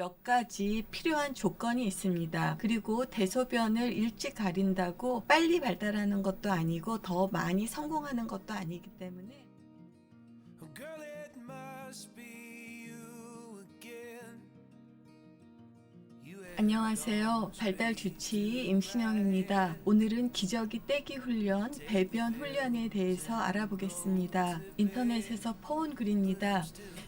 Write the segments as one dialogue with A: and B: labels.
A: 몇 가지 필요한 조건이 있습니다. 그리고 대소변을 일찍 가린다고 빨리 발달하는 것도 아니고 더 많이 성공하는 것도 아니기 때문에
B: Oh, girl, it must be you again. You have
A: 안녕하세요. 발달 주치의 임신영입니다. 오늘은 기저귀 떼기 훈련, 배변 훈련에 대해서 알아보겠습니다. 인터넷에서 퍼온 글입니다.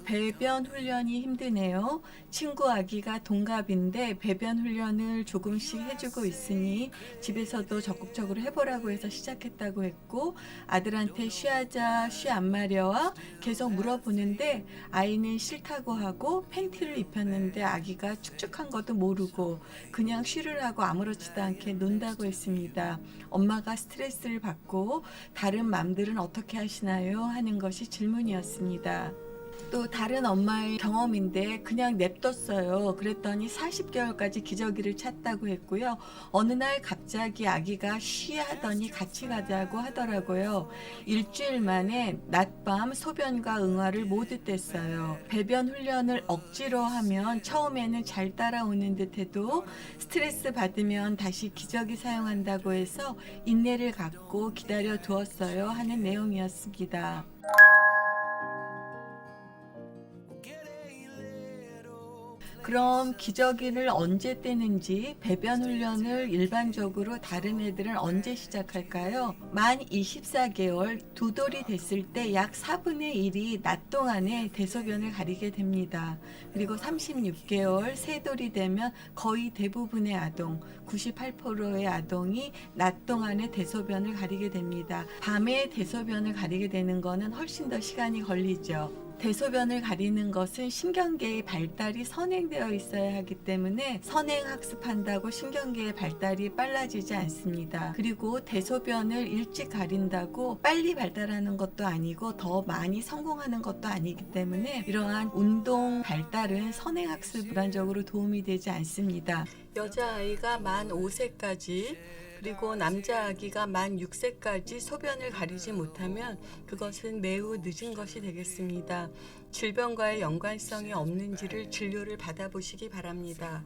A: 배변 훈련이 힘드네요. 친구 아기가 동갑인데 배변 훈련을 조금씩 해주고 있으니 집에서도 적극적으로 해보라고 해서 시작했다고 했고, 아들한테 쉬하자, 쉬 안 마려와 계속 물어보는데 아이는 싫다고 하고 팬티를 입혔는데 아기가 축축한 것도 모르고 그냥 쉬를 하고 아무렇지도 않게 논다고 했습니다. 엄마가 스트레스를 받고 다른 맘들은 어떻게 하시나요? 하는 것이 질문이었습니다. 또 다른 엄마의 경험인데 그냥 냅뒀어요. 그랬더니 40개월까지 기저귀를 찼다고 했고요. 어느 날 갑자기 아기가 쉬하더니 같이 가자고 하더라고요. 일주일 만에 낮밤 소변과 응아를 모두 뗐어요. 배변 훈련을 억지로 하면 처음에는 잘 따라오는 듯해도 스트레스 받으면 다시 기저귀 사용한다고 해서 인내를 갖고 기다려 두었어요 하는 내용이었습니다.
B: get a little
A: 그럼 기저귀를 언제 떼는지, 배변 훈련을 일반적으로 다른 애들은 언제 시작할까요? 만 24개월 두 돌이 됐을 때 약 4분의 1이 낮 동안에 대소변을 가리게 됩니다. 그리고 36개월 세 돌이 되면 거의 대부분의 아동, 98%의 아동이 낮 동안에 대소변을 가리게 됩니다. 밤에 대소변을 가리게 되는 것은 훨씬 더 시간이 걸리죠. 대소변을 가리는 것은 신경계의 발달이 선행되어 있어야 하기 때문에 선행학습한다고 신경계의 발달이 빨라지지 않습니다. 그리고 대소변을 일찍 가린다고 빨리 발달하는 것도 아니고 더 많이 성공하는 것도 아니기 때문에 이러한 운동 발달은 선행학습 일반적으로 도움이 되지 않습니다. 여자아이가 만 5세까지 그리고 남자아기가 만 6세까지 소변을 가리지 못하면 그것은 매우 늦은 것이 되겠습니다. 질병과의 연관성이 없는지를 진료를 받아보시기 바랍니다.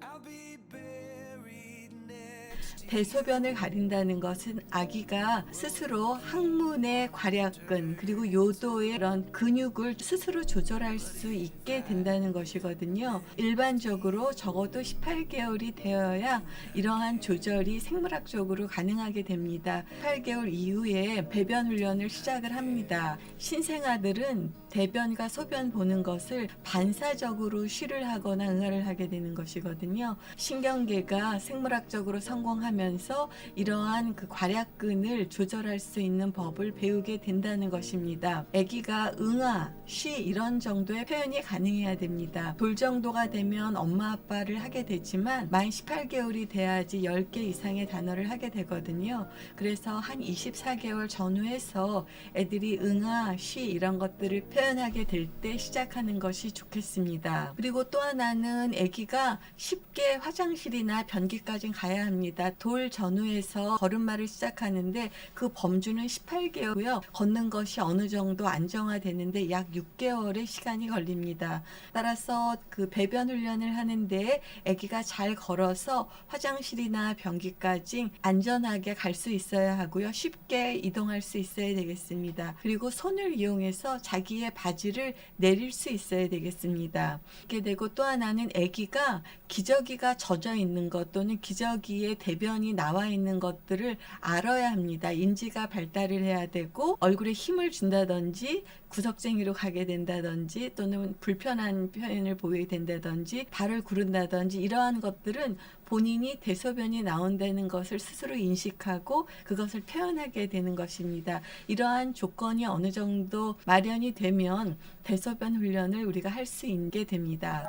B: I'll be buried next.
A: 대소변을 가린다는 것은 아기가 스스로 항문의 괄약근 그리고 요도의 그런 근육을 스스로 조절할 수 있게 된다는 것이거든요. 일반적으로 적어도 18개월이 되어야 이러한 조절이 생물학적으로 가능하게 됩니다. 8개월 이후에 배변 훈련을 시작을 합니다. 신생아들은 대변과 소변 보는 것을 반사적으로 쉬를 하거나 응아를 하게 되는 것이거든요. 신경계가 생물학적으로 성공하면서 이러한 그 괄약근을 조절할 수 있는 법을 배우게 된다는 것입니다. 아기가 응아, 쉬 이런 정도의 표현이 가능해야 됩니다. 돌 정도가 되면 엄마 아빠를 하게 되지만 만 18개월이 돼야지 10개 이상의 단어를 하게 되거든요. 그래서 한 24개월 전후해서 애들이 응아, 쉬 이런 것들을 표현하게 될 때 시작하는 것이 좋겠습니다. 그리고 또 하나는 아기가 쉽게 화장실이나 변기까지 가야 합니다. 돌 전후에서 걸음마를 시작하는데 그 범주는 18개월고요. 걷는 것이 어느 정도 안정화되는데 약 6개월의 시간이 걸립니다. 따라서 그 배변 훈련을 하는데 아기가 잘 걸어서 화장실이나 변기까지 안전하게 갈 수 있어야 하고요. 쉽게 이동할 수 있어야 되겠습니다. 그리고 손을 이용해서 자기의 바지를 내릴 수 있어야 되겠습니다. 이렇게 되고 또 하나는 아기가 기저귀가 젖어 있는 것 또는 기저귀에 대변이 나와 있는 것들을 알아야 합니다. 인지가 발달을 해야 되고 얼굴에 힘을 준다든지 구석쟁이로 가게 된다든지 또는 불편한 표현을 보이게 된다든지 발을 구른다든지 이러한 것들은 본인이 대소변이 나온다는 것을 스스로 인식하고 그것을 표현하게 되는 것입니다. 이러한 조건이 어느 정도 마련이 되면 대소변 훈련을 우리가 할 수 있게 됩니다.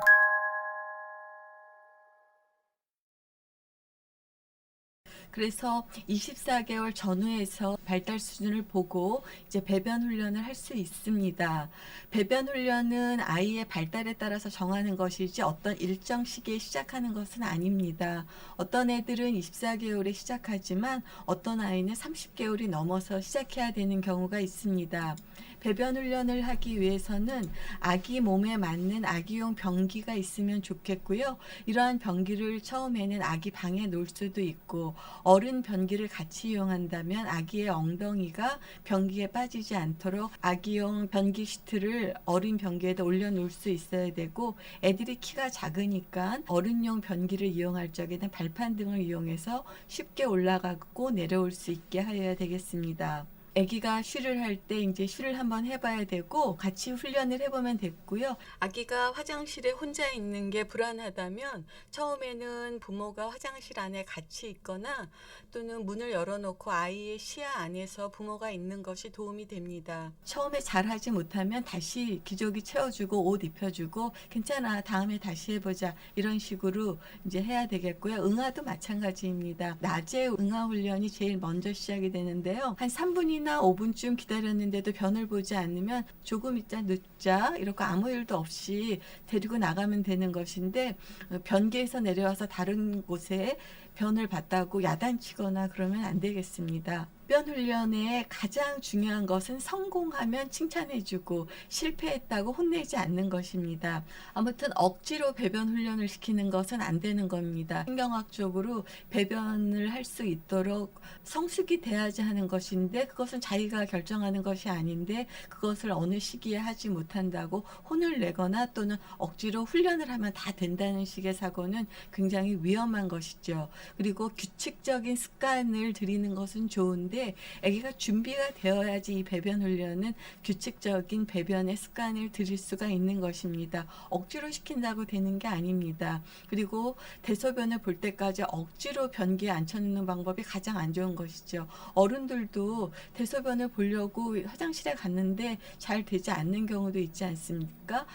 A: 그래서 24개월 전후에서 발달 수준을 보고 이제 배변 훈련을 할 수 있습니다. 배변 훈련은 아이의 발달에 따라서 정하는 것이지 어떤 일정 시기에 시작하는 것은 아닙니다. 어떤 애들은 24개월에 시작하지만 어떤 아이는 30개월이 넘어서 시작해야 되는 경우가 있습니다. 배변 훈련을 하기 위해서는 아기 몸에 맞는 아기용 변기가 있으면 좋겠고요. 이러한 변기를 처음에는 아기 방에 놓을 수도 있고, 어른 변기를 같이 이용한다면 아기의 엉덩이가 변기에 빠지지 않도록 아기용 변기 시트를 어린 변기에다 올려놓을 수 있어야 되고, 애들이 키가 작으니까 어른용 변기를 이용할 적에는 발판 등을 이용해서 쉽게 올라가고 내려올 수 있게 하여야 되겠습니다. 아기가 쉬를 할 때 이제 쉬를 한번 해봐야 되고 같이 훈련을 해보면 됐고요. 아기가 화장실에 혼자 있는 게 불안하다면 처음에는 부모가 화장실 안에 같이 있거나 또는 문을 열어놓고 아이의 시야 안에서 부모가 있는 것이 도움이 됩니다. 처음에 잘하지 못하면 다시 기저귀 채워주고 옷 입혀주고 괜찮아 다음에 다시 해보자 이런 식으로 이제 해야 되겠고요. 응아도 마찬가지입니다. 낮에 응아 훈련이 제일 먼저 시작이 되는데요. 한 3분이나 5분쯤 기다렸는데도 변을 보지 않으면 조금 있자 늦자 이렇게 아무 일도 없이 데리고 나가면 되는 것인데, 변기에서 내려와서 다른 곳에 변을 봤다고 야단치거나 그러면 안 되겠습니다. 변 훈련의 가장 중요한 것은 성공하면 칭찬해주고 실패했다고 혼내지 않는 것입니다. 아무튼 억지로 배변 훈련을 시키는 것은 안 되는 겁니다. 신경학적으로 배변을 할 수 있도록 성숙이 돼야지 하는 것인데 그것은 자기가 결정하는 것이 아닌데 그것을 어느 시기에 하지 못한다고 혼을 내거나 또는 억지로 훈련을 하면 다 된다는 식의 사고는 굉장히 위험한 것이죠. 그리고 규칙적인 습관을 들이는 것은 좋은데 아기가 준비가 되어야지 이 배변 훈련은 규칙적인 배변의 습관을 들일 수가 있는 것입니다. 억지로 시킨다고 되는 게 아닙니다. 그리고 대소변을 볼 때까지 억지로 변기에 앉혀놓는 방법이 가장 안 좋은 것이죠. 어른들도 대소변을 보려고 화장실에 갔는데 잘 되지 않는 경우도 있지 않습니까?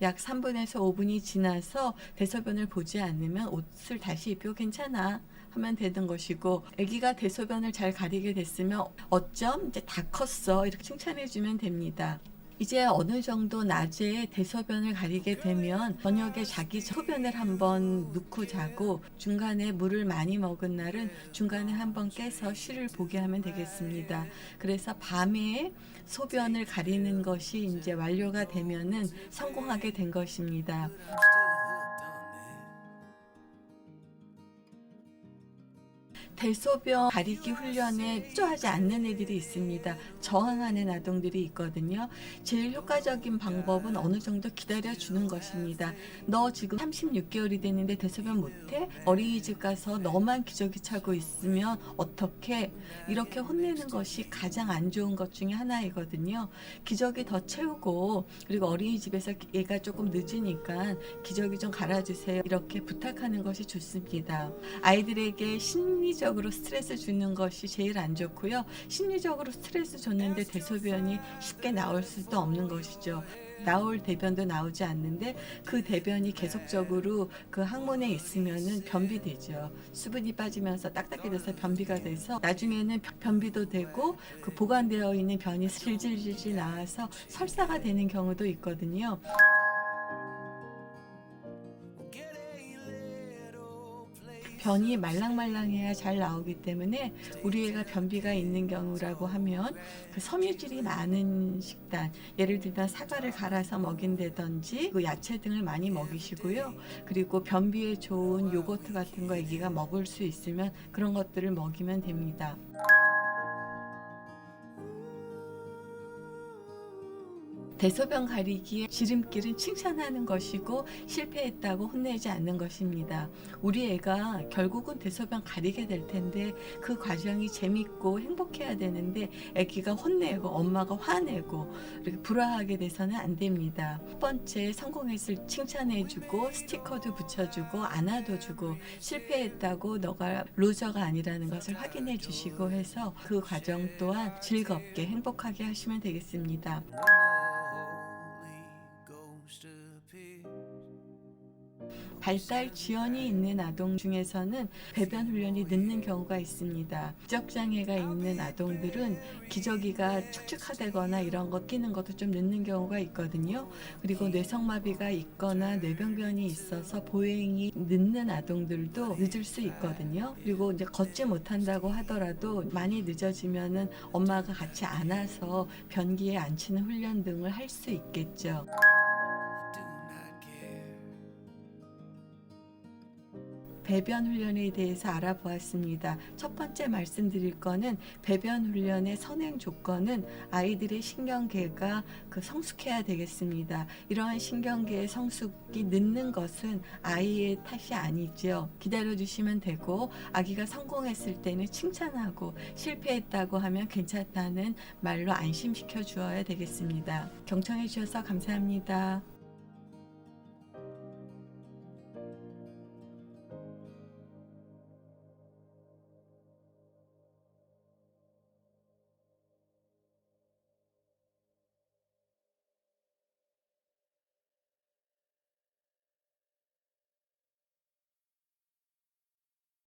A: 약 3분에서 5분이 지나서 대소변을 보지 않으면 옷을 다시 입고 괜찮아 하면 되는 것이고, 아기가 대소변을 잘 가리게 됐으면 어쩜 이제 다 컸어 이렇게 칭찬해 주면 됩니다. 이제 어느 정도 낮에 대소변을 가리게 되면 저녁에 자기 소변을 한번 넣고 자고, 중간에 물을 많이 먹은 날은 중간에 한번 깨서 쉬를 보게 하면 되겠습니다. 그래서 밤에 소변을 가리는 것이 이제 완료가 되면은 성공하게 된 것입니다. 대소변 가리기 훈련에 협조하지 않는 애들이 있습니다. 저항하는 아동들이 있거든요. 제일 효과적인 방법은 어느 정도 기다려주는 것입니다. 너 지금 36개월이 됐는데 대소변 못해? 어린이집 가서 너만 기저귀 차고 있으면 어떡해? 이렇게 혼내는 것이 가장 안 좋은 것 중에 하나이거든요. 기저귀 더 채우고, 그리고 어린이집에서 얘가 조금 늦으니까 기저귀 좀 갈아주세요 이렇게 부탁하는 것이 좋습니다. 아이들에게 심리적으로 스트레스 주는 것이 제일 안 좋고요. 심리적으로 스트레스 줬는데 대소변이 쉽게 나올 수도 없는 것이죠. 나올 대변도 나오지 않는데 그 대변이 계속적으로 그 항문에 있으면은 변비되죠. 수분이 빠지면서 딱딱해져서 변비가 돼서 나중에는 변비도 되고 그 보관되어 있는 변이 질질질질 나와서 설사가 되는 경우도 있거든요. 변이 말랑말랑해야 잘 나오기 때문에 우리 애가 변비가 있는 경우라고 하면 그 섬유질이 많은 식단, 예를 들면 사과를 갈아서 먹인다든지 그 야채 등을 많이 먹이시고요. 그리고 변비에 좋은 요거트 같은 거 아기가 먹을 수 있으면 그런 것들을 먹이면 됩니다. 대소변 가리기의 지름길은 칭찬하는 것이고 실패했다고 혼내지 않는 것입니다. 우리 애가 결국은 대소변 가리게 될 텐데 그 과정이 재밌고 행복해야 되는데 아기가 혼내고 엄마가 화내고 이렇게 불화하게 돼서는 안 됩니다. 첫 번째 성공했을 칭찬해주고 스티커도 붙여주고 안아줘주고, 실패했다고 너가 로저가 아니라는 것을 확인해 주시고 해서 그 과정 또한 즐겁게 행복하게 하시면 되겠습니다. 발달 지연이 있는 아동 중에서는 배변 훈련이 늦는 경우가 있습니다. 기저장애가 있는 아동들은 기저귀가 축축하다거나 이런 거 끼는 것도 좀 늦는 경우가 있거든요. 그리고 뇌성마비가 있거나 뇌병변이 있어서 보행이 늦는 아동들도 늦을 수 있거든요. 그리고 이제 걷지 못한다고 하더라도 많이 늦어지면은 엄마가 같이 안아서 변기에 앉히는 훈련 등을 할 수 있겠죠.
B: do not care.
A: 배변 훈련에 대해서 알아보았습니다. 첫 번째 말씀드릴 거는 배변 훈련의 선행 조건은 아이들의 신경계가 성숙해야 되겠습니다. 이러한 신경계의 성숙이 늦는 것은 아이의 탓이 아니죠. 기다려 주시면 되고 아기가 성공했을 때는 칭찬하고 실패했다고 하면 괜찮다는 말로 안심시켜 주어야 되겠습니다. 경청해 주셔서 감사합니다.